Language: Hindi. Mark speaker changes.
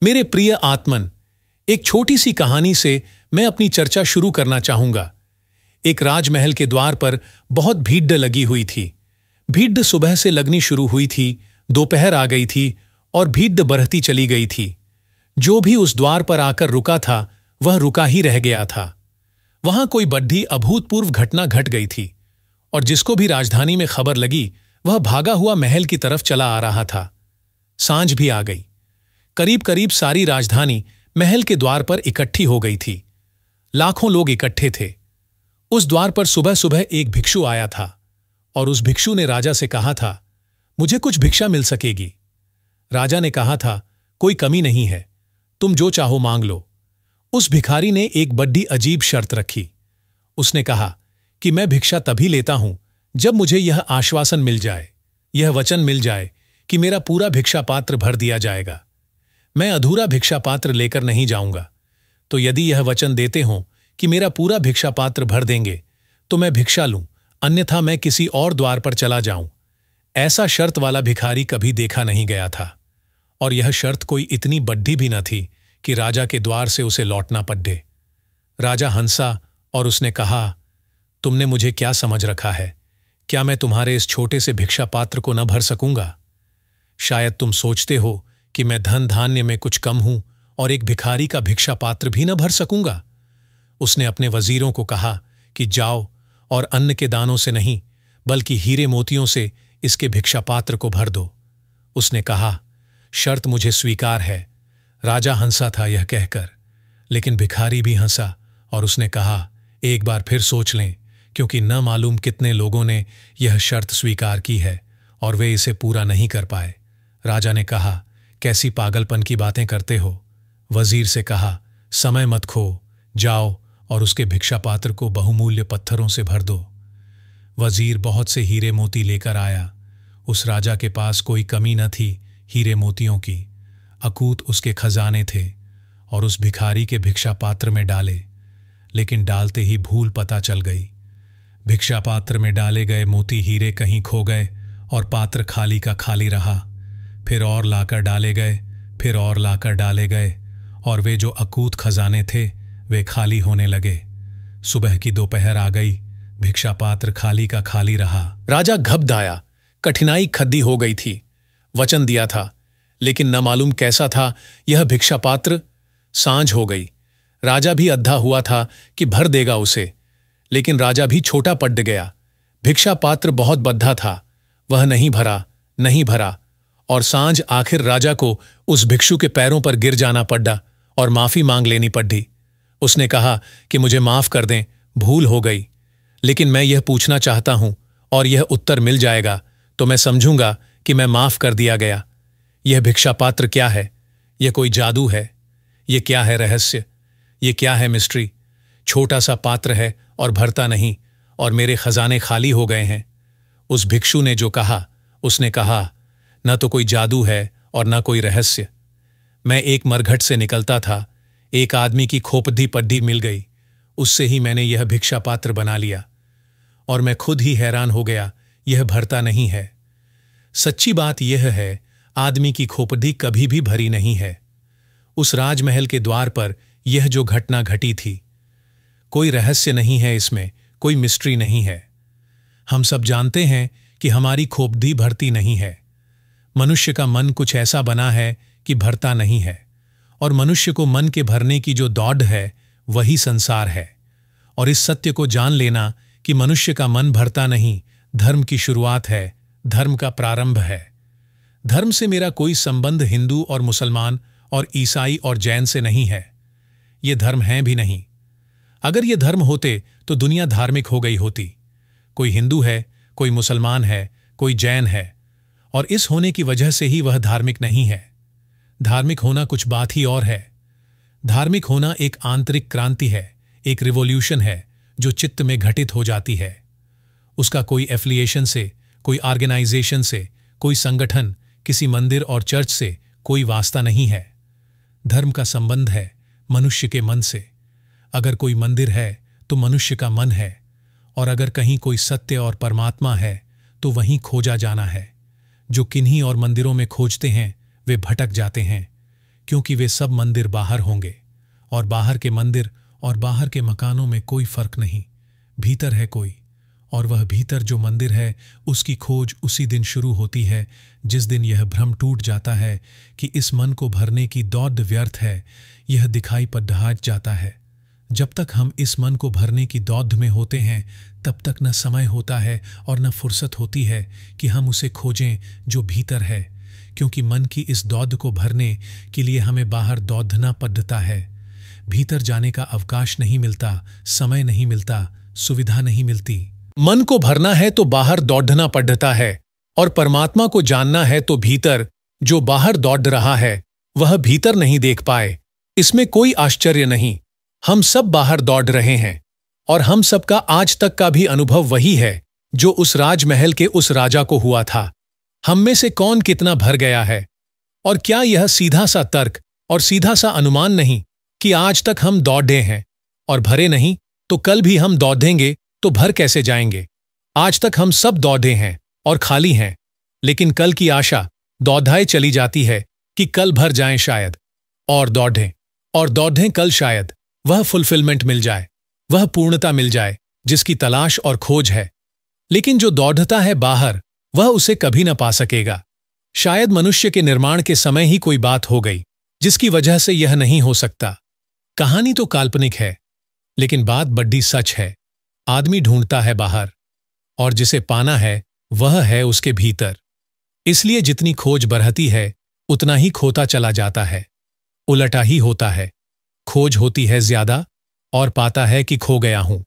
Speaker 1: मेरे प्रिय आत्मन, एक छोटी सी कहानी से मैं अपनी चर्चा शुरू करना चाहूंगा। एक राजमहल के द्वार पर बहुत भीड़ लगी हुई थी। भीड़ सुबह से लगनी शुरू हुई थी, दोपहर आ गई थी और भीड़ बढ़ती चली गई थी। जो भी उस द्वार पर आकर रुका था वह रुका ही रह गया था। वहां कोई बड़ी अभूतपूर्व घटना घट गई थी और जिसको भी राजधानी में खबर लगी वह भागा हुआ महल की तरफ चला आ रहा था। सांझ भी आ गई। करीब करीब सारी राजधानी महल के द्वार पर इकट्ठी हो गई थी। लाखों लोग इकट्ठे थे। उस द्वार पर सुबह सुबह एक भिक्षु आया था और उस भिक्षु ने राजा से कहा था, मुझे कुछ भिक्षा मिल सकेगी। राजा ने कहा था, कोई कमी नहीं है, तुम जो चाहो मांग लो। उस भिखारी ने एक बड़ी अजीब शर्त रखी। उसने कहा कि मैं भिक्षा तभी लेता हूं जब मुझे यह आश्वासन मिल जाए, यह वचन मिल जाए कि मेरा पूरा भिक्षा पात्र भर दिया जाएगा। मैं अधूरा भिक्षा पात्र लेकर नहीं जाऊंगा। तो यदि यह वचन देते हो कि मेरा पूरा भिक्षा पात्र भर देंगे तो मैं भिक्षा लूं, अन्यथा मैं किसी और द्वार पर चला जाऊं। ऐसा शर्त वाला भिखारी कभी देखा नहीं गया था और यह शर्त कोई इतनी बड़ी भी न थी कि राजा के द्वार से उसे लौटना पड़े। राजा हंसा और उसने कहा, तुमने मुझे क्या समझ रखा है? क्या मैं तुम्हारे इस छोटे से भिक्षा पात्र को न भर सकूंगा? शायद तुम सोचते हो कि मैं धन धान्य में कुछ कम हूं और एक भिखारी का भिक्षा पात्र भी न भर सकूंगा। उसने अपने वजीरों को कहा कि जाओ और अन्न के दानों से नहीं बल्कि हीरे मोतियों से इसके भिक्षा पात्र को भर दो। उसने कहा, शर्त मुझे स्वीकार है। राजा हंसा था यह कहकर, लेकिन भिखारी भी हंसा और उसने कहा, एक बार फिर सोच लें, क्योंकि न मालूम कितने लोगों ने यह शर्त स्वीकार की है और वे इसे पूरा नहीं कर पाए। राजा ने कहा, कैसी पागलपन की बातें करते हो? वजीर से कहा, समय मत खो, जाओ और उसके भिक्षा पात्र को बहुमूल्य पत्थरों से भर दो। वजीर बहुत से हीरे मोती लेकर आया। उस राजा के पास कोई कमी न थी हीरे मोतियों की। अकूत उसके खजाने थे और उस भिखारी के भिक्षा पात्र में डाले, लेकिन डालते ही भूल पता चल गई। भिक्षा पात्र में डाले गए मोती हीरे कहीं खो गए और पात्र खाली का खाली रहा। फिर और लाकर डाले गए, फिर और लाकर डाले गए और वे जो अकूत खजाने थे वे खाली होने लगे। सुबह की दोपहर आ गई, भिक्षा पात्र खाली का खाली रहा। राजा घबराया, कठिनाई खद्दी हो गई थी। वचन दिया था, लेकिन न मालूम कैसा था यह भिक्षा पात्र। सांझ हो गई। राजा भी अद्धा हुआ था कि भर देगा उसे, लेकिन राजा भी छोटा पड़ गया। भिक्षा पात्र बहुत बद्धा था, वह नहीं भरा, नहीं भरा और सांझ आखिर राजा को उस भिक्षु के पैरों पर गिर जाना पड़ा और माफी मांग लेनी पड़ी। उसने कहा कि मुझे माफ कर दें, भूल हो गई, लेकिन मैं यह पूछना चाहता हूं और यह उत्तर मिल जाएगा तो मैं समझूंगा कि मैं माफ कर दिया गया। यह भिक्षा पात्र क्या है? यह कोई जादू है? यह क्या है रहस्य? यह क्या है मिस्ट्री? छोटा सा पात्र है और भरता नहीं और मेरे खजाने खाली हो गए हैं। उस भिक्षु ने जो कहा, उसने कहा, न तो कोई जादू है और न कोई रहस्य। मैं एक मरघट से निकलता था, एक आदमी की खोपड़ी पड्डी मिल गई, उससे ही मैंने यह भिक्षा पात्र बना लिया और मैं खुद ही हैरान हो गया, यह भरता नहीं है। सच्ची बात यह है, आदमी की खोपड़ी कभी भी भरी नहीं है। उस राजमहल के द्वार पर यह जो घटना घटी थी, कोई रहस्य नहीं है इसमें, कोई मिस्ट्री नहीं है। हम सब जानते हैं कि हमारी खोपड़ी भरती नहीं है। मनुष्य का मन कुछ ऐसा बना है कि भरता नहीं है और मनुष्य को मन के भरने की जो दौड़ है वही संसार है। और इस सत्य को जान लेना कि मनुष्य का मन भरता नहीं, धर्म की शुरुआत है, धर्म का प्रारंभ है। धर्म से मेरा कोई संबंध हिंदू और मुसलमान और ईसाई और जैन से नहीं है। ये धर्म हैं भी नहीं। अगर ये धर्म होते तो दुनिया धार्मिक हो गई होती। कोई हिंदू है, कोई मुसलमान है, कोई जैन है और इस होने की वजह से ही वह धार्मिक नहीं है। धार्मिक होना कुछ बात ही और है। धार्मिक होना एक आंतरिक क्रांति है, एक रिवॉल्यूशन है जो चित्त में घटित हो जाती है। उसका कोई एफिलिएशन से, कोई ऑर्गेनाइजेशन से, कोई संगठन, किसी मंदिर और चर्च से कोई वास्ता नहीं है। धर्म का संबंध है मनुष्य के मन से। अगर कोई मंदिर है तो मनुष्य का मन है और अगर कहीं कोई सत्य और परमात्मा है तो वहीं खोजा जाना है। जो किन्हीं और मंदिरों में खोजते हैं वे भटक जाते हैं क्योंकि वे सब मंदिर बाहर होंगे, और बाहर के मंदिर और बाहर के मकानों में कोई फर्क नहीं। भीतर है कोई, और वह भीतर जो मंदिर है उसकी खोज उसी दिन शुरू होती है जिस दिन यह भ्रम टूट जाता है कि इस मन को भरने की दौड़ व्यर्थ है। यह दिखाई पर ढांच जाता है। जब तक हम इस मन को भरने की दौड़ में होते हैं तब तक न समय होता है और न फुर्सत होती है कि हम उसे खोजें जो भीतर है, क्योंकि मन की इस दौड़ को भरने के लिए हमें बाहर दौड़ना पड़ता है। भीतर जाने का अवकाश नहीं मिलता, समय नहीं मिलता, सुविधा नहीं मिलती। मन को भरना है तो बाहर दौड़ना पड़ता है, और परमात्मा को जानना है तो भीतर जो बाहर दौड़ रहा है वह भीतर नहीं देख पाए। इसमें कोई आश्चर्य नहीं। हम सब बाहर दौड़ रहे हैं, और हम सबका आज तक का भी अनुभव वही है जो उस राजमहल के उस राजा को हुआ था। हम में से कौन कितना भर गया है? और क्या यह सीधा सा तर्क और सीधा सा अनुमान नहीं कि आज तक हम दौड़े हैं और भरे नहीं, तो कल भी हम दौड़ेंगे तो भर कैसे जाएंगे? आज तक हम सब दौड़े हैं और खाली हैं, लेकिन कल की आशा दौड़ाए चली जाती है कि कल भर जाएं शायद, और दौड़ें कल शायद वह फुलफिलमेंट मिल जाए, वह पूर्णता मिल जाए जिसकी तलाश और खोज है। लेकिन जो दौड़ता है बाहर वह उसे कभी न पा सकेगा। शायद मनुष्य के निर्माण के समय ही कोई बात हो गई जिसकी वजह से यह नहीं हो सकता। कहानी तो काल्पनिक है, लेकिन बात बड्डी सच है। आदमी ढूंढता है बाहर, और जिसे पाना है वह है उसके भीतर। इसलिए जितनी खोज बढ़ती है उतना ही खोता चला जाता है। उलटा ही होता है, खोज होती है ज्यादा और पाता है कि खो गया हूं।